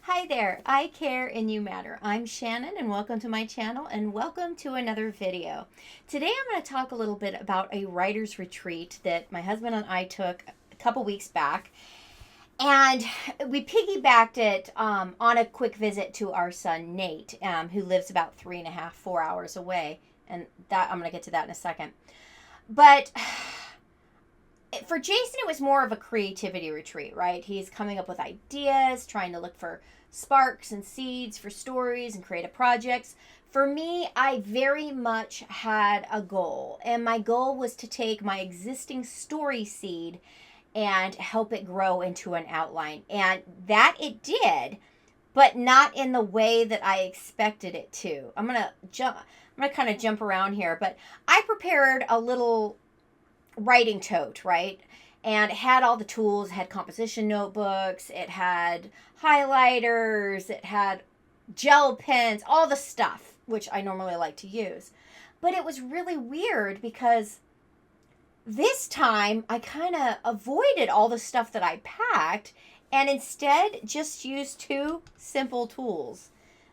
Hi there, I care and you matter. I'm Shannon and welcome to my channel and welcome to another video. Today I'm going to talk a little bit about a writer's retreat that my husband and I took a couple weeks back. And we piggybacked it on a quick visit to our son Nate, who lives about 3.5, 4 hours away. And that I'm going to get to that in a second. But for Jason, it was more of a creativity retreat, right? He's coming up with ideas, trying to look for sparks and seeds for stories and creative projects. For me, I very much had a goal, and my goal was to take my existing story seed and help it grow into an outline. And that it did, but not in the way that I expected it to. I'm going to kind of jump around here, but I prepared a little writing tote, right? And it had all the tools. It had composition notebooks, it had highlighters, it had gel pens, all the stuff which I normally like to use. But it was really weird because this time I kind of avoided all the stuff that I packed and instead just used two simple tools.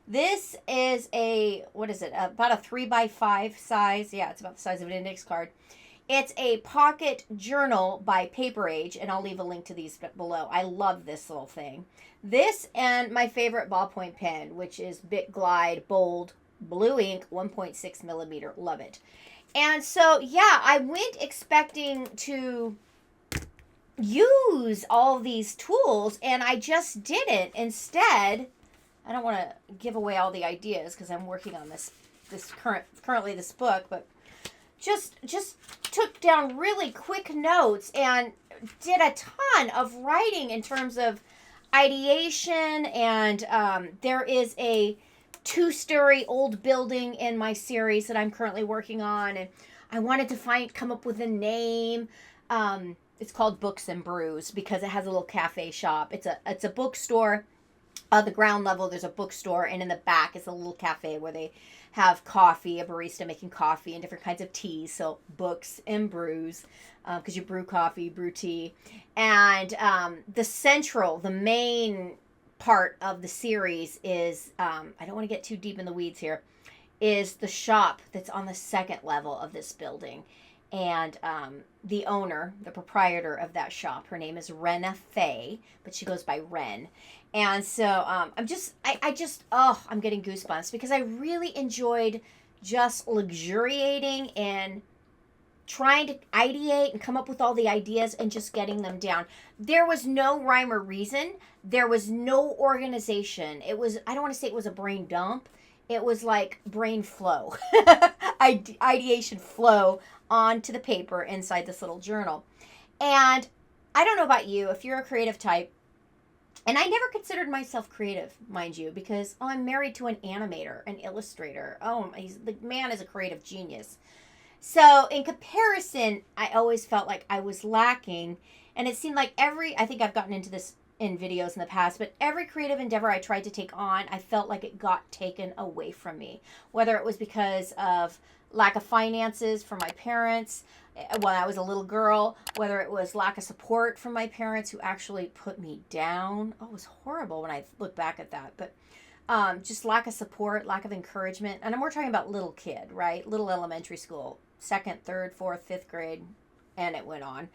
This is about a 3x5 size. Yeah, it's about the size of an index card. It's a pocket journal by Paperage, and I'll leave a link to these below. I love this little thing. This and my favorite ballpoint pen, which is Bic Glide Bold Blue Ink 1.6 millimeter. Love it. And so, yeah, I went expecting to use all these tools, and I just didn't. Instead, I don't want to give away all the ideas because I'm working on currently this book, but just took down really quick notes and did a ton of writing in terms of ideation. And there is a 2-story old building in my series that I'm currently working on, and I wanted to come up with a name. It's called Books and Brews because it has a little cafe shop. It's a bookstore. On the ground level, there's a bookstore, and in the back is a little cafe where they have coffee, a barista making coffee and different kinds of teas. So Books and Brews, because you brew coffee, brew tea. And the main part of the series is, I don't want to get too deep in the weeds here, is the shop that's on the second level of this building. And the owner, the proprietor of that shop, her name is Rena Faye, but she goes by Ren. And so I'm getting goosebumps because I really enjoyed just luxuriating in trying to ideate and come up with all the ideas and just getting them down. There was no rhyme or reason. There was no organization. I don't want to say it was a brain dump. It was like brain flow, ideation flow onto the paper inside this little journal. And I don't know about you, if you're a creative type, and I never considered myself creative, mind you, because I'm married to an animator, an illustrator. The man is a creative genius. So in comparison, I always felt like I was lacking. And it seemed like I think I've gotten into this in videos in the past, but every creative endeavor I tried to take on, I felt like it got taken away from me. Whether it was because of lack of finances from my parents when I was a little girl, whether it was lack of support from my parents who actually put me down. Oh, it was horrible when I look back at that. But just lack of support, lack of encouragement. And we're talking about little kid, right? Little elementary school, 2nd, 3rd, 4th, 5th grade, and it went on.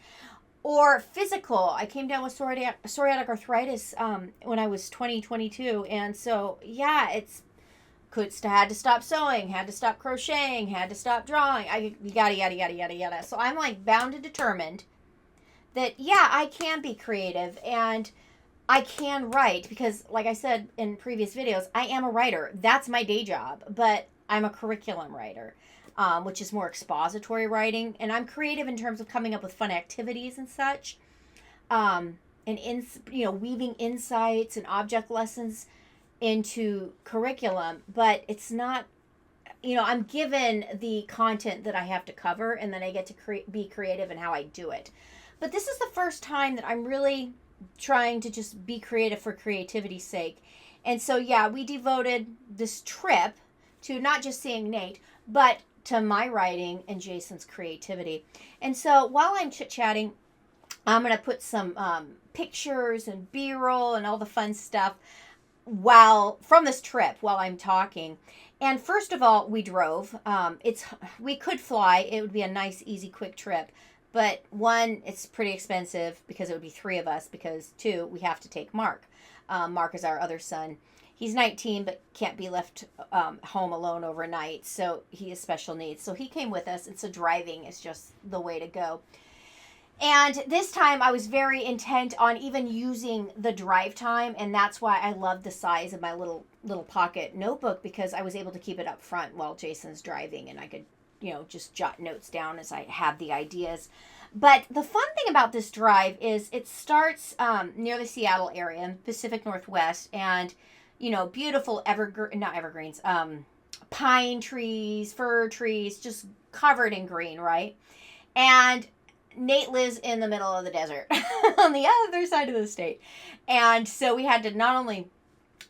Or physical. I came down with psoriatic arthritis when I was 22. And so, yeah, had to stop sewing, had to stop crocheting, had to stop drawing, yada. So I'm like bound and determined that, yeah, I can be creative and I can write because, like I said in previous videos, I am a writer. That's my day job, but I'm a curriculum writer, which is more expository writing. And I'm creative in terms of coming up with fun activities and such, and weaving insights and object lessons into curriculum, but it's not, I'm given the content that I have to cover, and then I get to be creative in how I do it. But this is the first time that I'm really trying to just be creative for creativity's sake. And so, yeah, we devoted this trip to not just seeing Nate, but to my writing and Jason's creativity. And so while I'm chit-chatting, I'm going to put some pictures and B-roll and all the fun stuff from this trip while I'm talking. And first of all, we drove. We could fly. It would be a nice, easy, quick trip. But one, it's pretty expensive because it would be three of us. Because two, we have to take Mark. Mark is our other son. He's 19, but can't be left home alone overnight. So he has special needs. So he came with us. And so driving is just the way to go. And this time I was very intent on even using the drive time, and that's why I love the size of my little pocket notebook, because I was able to keep it up front while Jason's driving, and I could, just jot notes down as I have the ideas. But the fun thing about this drive is it starts near the Seattle area in Pacific Northwest, and beautiful pine trees, fir trees, just covered in green, right? And Nate lives in the middle of the desert on the other side of the state. And so we had to not only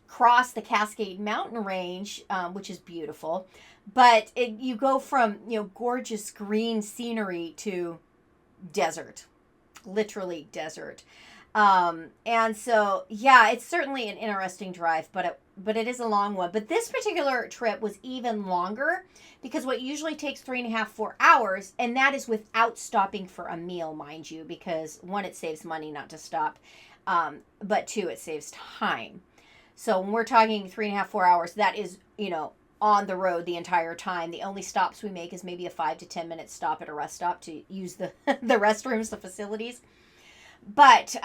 cross the Cascade Mountain Range, which is beautiful, but you go from, gorgeous green scenery to desert, literally desert. And so, yeah, it's certainly an interesting drive, but it is a long one. But this particular trip was even longer because what usually takes 3.5, 4 hours, and that is without stopping for a meal, mind you, because one, it saves money not to stop, but two, it saves time. So when we're talking 3.5, 4 hours, that is, on the road the entire time. The only stops we make is maybe a 5 to 10 minute stop at a rest stop to use the restrooms, the facilities. But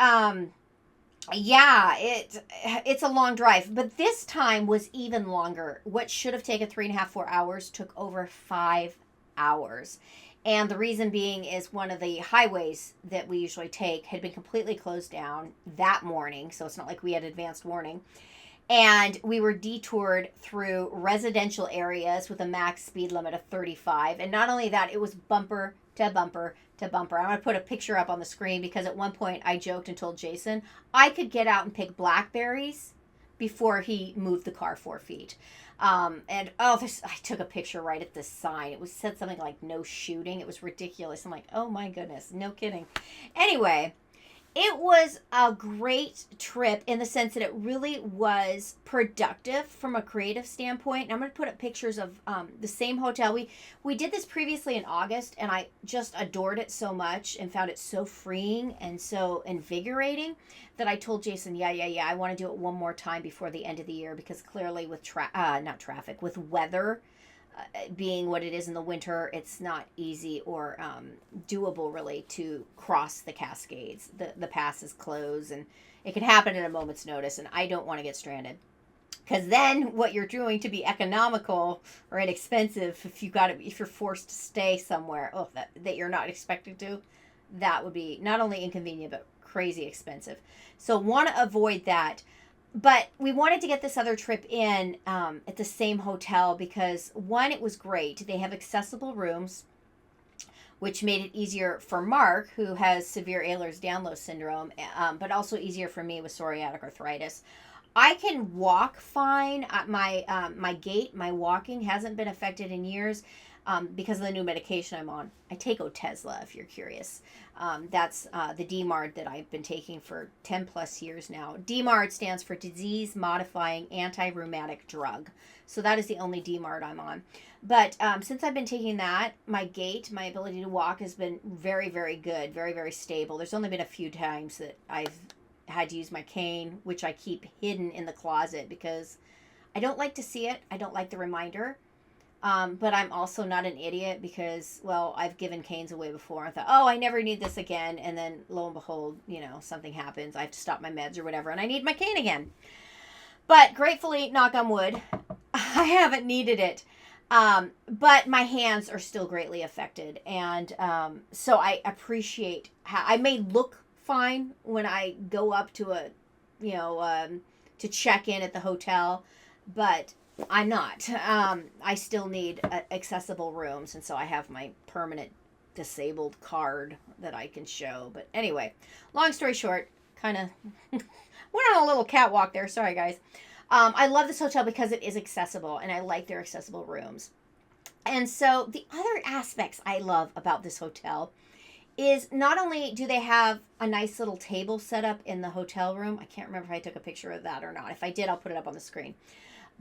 yeah, it's a long drive. But this time was even longer. What should have taken 3.5, 4 hours took over 5 hours. And the reason being is one of the highways that we usually take had been completely closed down that morning. So it's not like we had advanced warning. And we were detoured through residential areas with a max speed limit of 35. And not only that, it was bumper to bumper to bumper. I'm going to put a picture up on the screen because at one point I joked and told Jason I could get out and pick blackberries before he moved the car 4 feet. I took a picture right at this sign. It said something like no shooting. It was ridiculous. I'm like, oh my goodness, no kidding. Anyway, it was a great trip in the sense that it really was productive from a creative standpoint. And I'm going to put up pictures of the same hotel. We did this previously in August, and I just adored it so much and found it so freeing and so invigorating that I told Jason, yeah, I want to do it one more time before the end of the year, because clearly with with weather being what it is in the winter, it's not easy or doable really to cross the Cascades. The pass is closed, and it can happen at a moment's notice, and I don't want to get stranded. Because then what you're doing to be economical or inexpensive, if you're forced to stay somewhere that you're not expected to, that would be not only inconvenient but crazy expensive. So want to avoid that. But we wanted to get this other trip in at the same hotel because, one, it was great. They have accessible rooms, which made it easier for Mark, who has severe Ehlers-Danlos syndrome, but also easier for me with psoriatic arthritis. I can walk fine. My gait, my walking hasn't been affected in years because of the new medication I'm on. I take Otezla, if you're curious. That's the DMARD that I've been taking for 10 plus years now. DMARD stands for Disease Modifying Anti-Rheumatic Drug. So that is the only DMARD I'm on. But since I've been taking that, my gait, my ability to walk has been very, very good, very, very stable. There's only been a few times that I've had to use my cane, which I keep hidden in the closet because I don't like to see it. I don't like the reminder. But I'm also not an idiot because, well, I've given canes away before. I thought, I never need this again. And then lo and behold, something happens. I have to stop my meds or whatever, and I need my cane again. But gratefully, knock on wood, I haven't needed it. But my hands are still greatly affected. And so I appreciate how I may look fine when I go up to to check in at the hotel, but I'm not. I still need accessible rooms, and so I have my permanent disabled card that I can show. But anyway, long story short, kind of went on a little catwalk there. Sorry, guys. I love this hotel because it is accessible, and I like their accessible rooms. And so the other aspects I love about this hotel is not only do they have a nice little table set up in the hotel room. I can't remember if I took a picture of that or not. If I did, I'll put it up on the screen.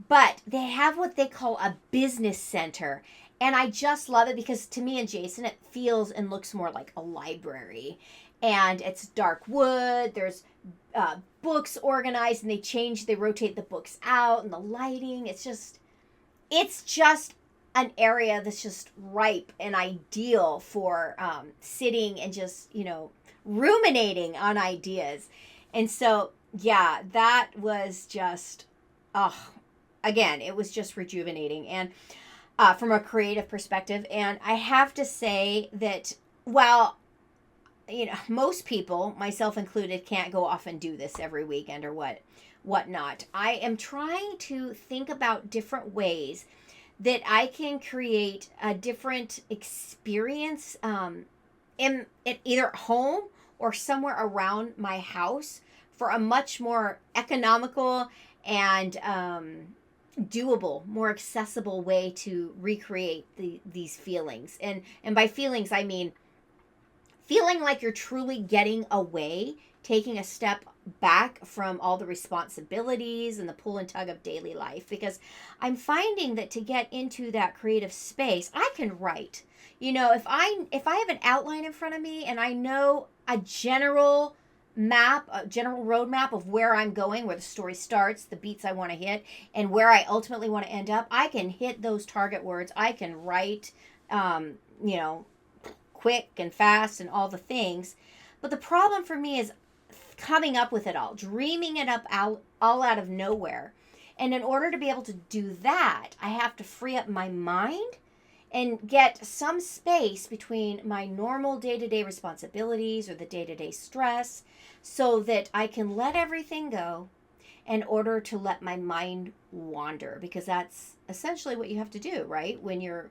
But they have what they call a business center. And I just love it because to me and Jason, it feels and looks more like a library. And it's dark wood. There's books organized, and they rotate the books out, and the lighting. It's just an area that's just ripe and ideal for sitting and just, ruminating on ideas. And so, yeah, that was just, again, it was just rejuvenating. And from a creative perspective. And I have to say that while, most people, myself included, can't go off and do this every weekend or whatnot, I am trying to think about different ways that I can create a different experience in either at home or somewhere around my house for a much more economical and doable, more accessible way to recreate these feelings. And by feelings, I mean feeling like you're truly getting away, taking a step back from all the responsibilities and the pull and tug of daily life. Because I'm finding that to get into that creative space, I can write. If I have an outline in front of me and I know a general roadmap of where I'm going, where the story starts, the beats I want to hit, and where I ultimately want to end up, I can hit those target words. I can write, quick and fast and all the things. But the problem for me is coming up with it all, dreaming it up all out of nowhere. And in order to be able to do that, I have to free up my mind and get some space between my normal day-to-day responsibilities or the day-to-day stress so that I can let everything go in order to let my mind wander, because that's essentially what you have to do, right? When you're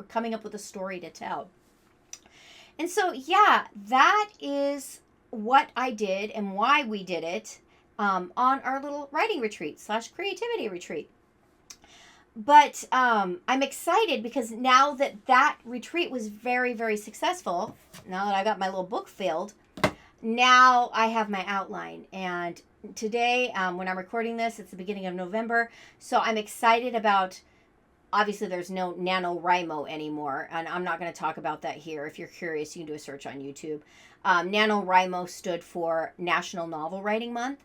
coming up with a story to tell. And so, yeah, that is what I did and why we did it on our little writing retreat / creativity retreat. But I'm excited because now that retreat was very, very successful, now that I got my little book filled, now I have my outline. And today, when I'm recording this, it's the beginning of November. So I'm excited about, obviously there's no NaNoWriMo anymore. And I'm not going to talk about that here. If you're curious, you can do a search on YouTube. NaNoWriMo stood for National Novel Writing Month.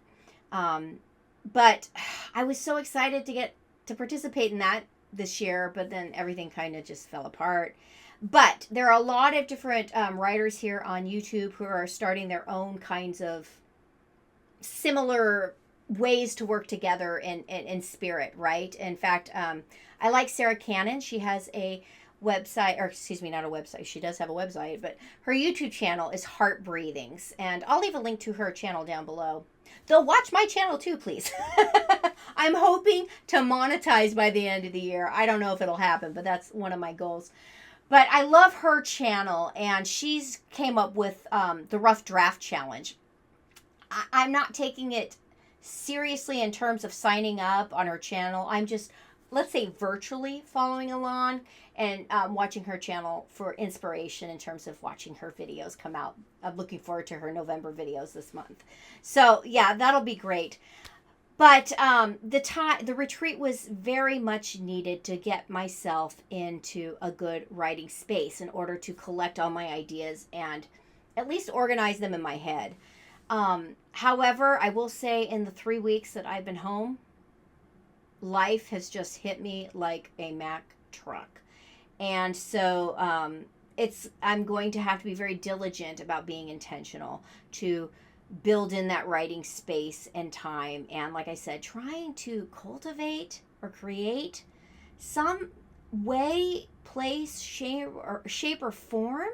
But I was so excited to get to participate in that this year, but then everything kind of just fell apart. But there are a lot of different writers here on YouTube who are starting their own kinds of similar ways to work together in spirit, right? In fact, I like Sarra Cannon. She has a website, or excuse me, not a website. She does have a website, but her YouTube channel is Heart Breathings. And I'll leave a link to her channel down below. They'll watch my channel too, please. I'm hoping to monetize by the end of the year. I don't know if it'll happen, but that's one of my goals. But I love her channel, and she's came up with the Rough Draft Challenge. I'm not taking it seriously in terms of signing up on her channel. I'm just, let's say, virtually following along and watching her channel for inspiration in terms of watching her videos come out. I'm looking forward to her November videos this month. So, yeah, that'll be great. But the retreat was very much needed to get myself into a good writing space in order to collect all my ideas and at least organize them in my head. However, I will say in the 3 weeks that I've been home, life has just hit me like a Mack truck. And so I'm going to have to be very diligent about being intentional to build in that writing space and time. And like I said, trying to cultivate or create some way, place, shape or form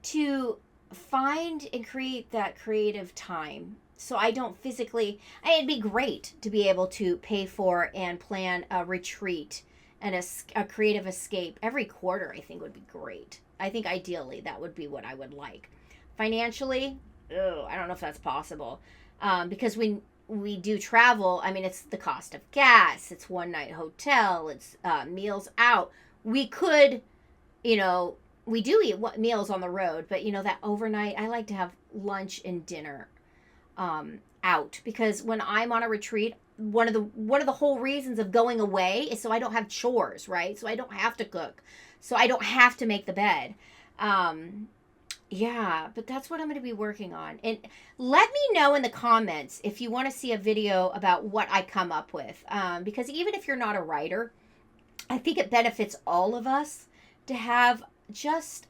to find and create that creative time. So I don't physically, it'd be great to be able to pay for and plan a retreat and a creative escape every quarter. I think would be great. I think ideally that would be what I would like. Financially, I don't know if that's possible. Because when we do travel, I mean, it's the cost of gas, it's one night hotel, it's meals out. We could, we do eat meals on the road, but you know, that overnight, I like to have lunch and dinner out, because when I'm on a retreat, one of the whole reasons of going away is so I don't have chores, right? So I don't have to cook, so I don't have to make the bed. Yeah, but that's what I'm going to be working on. And let me know in the comments if you want to see a video about what I come up with, because even if you're not a writer, I think it benefits all of us to have just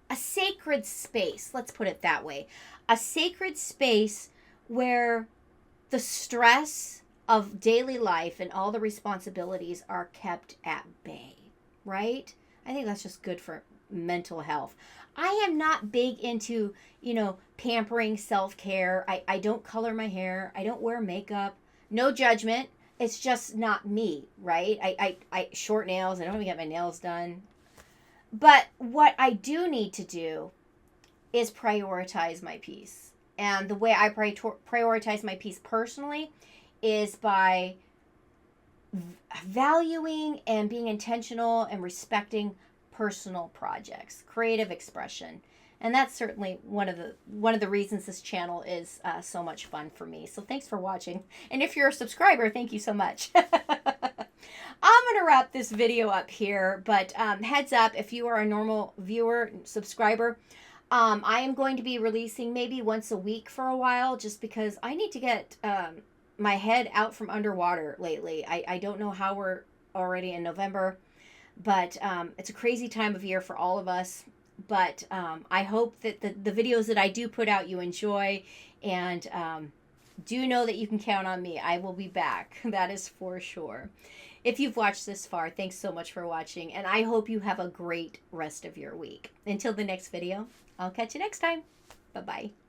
a sacred space. Let's put it that way. A sacred space where the stress of daily life and all the responsibilities are kept at bay, right? I think that's just good for mental health. I am not big into, pampering self-care. I don't color my hair. I don't wear makeup. No judgment. It's just not me, right? I short nails. I don't even get my nails done. But what I do need to do is prioritize my peace. And the way I prioritize my peace personally is by valuing and being intentional and respecting personal projects, creative expression. And that's certainly one of the reasons this channel is so much fun for me. So thanks for watching. And if you're a subscriber, thank you so much. I'm going to wrap this video up here, but heads up, if you are a normal viewer, subscriber, I am going to be releasing maybe once a week for a while, just because I need to get my head out from underwater lately. I don't know how we're already in November, but it's a crazy time of year for all of us. But I hope that the videos that I do put out you enjoy, and do know that you can count on me. I will be back. That is for sure. If you've watched this far, thanks so much for watching, and I hope you have a great rest of your week. Until the next video, I'll catch you next time. Bye-bye.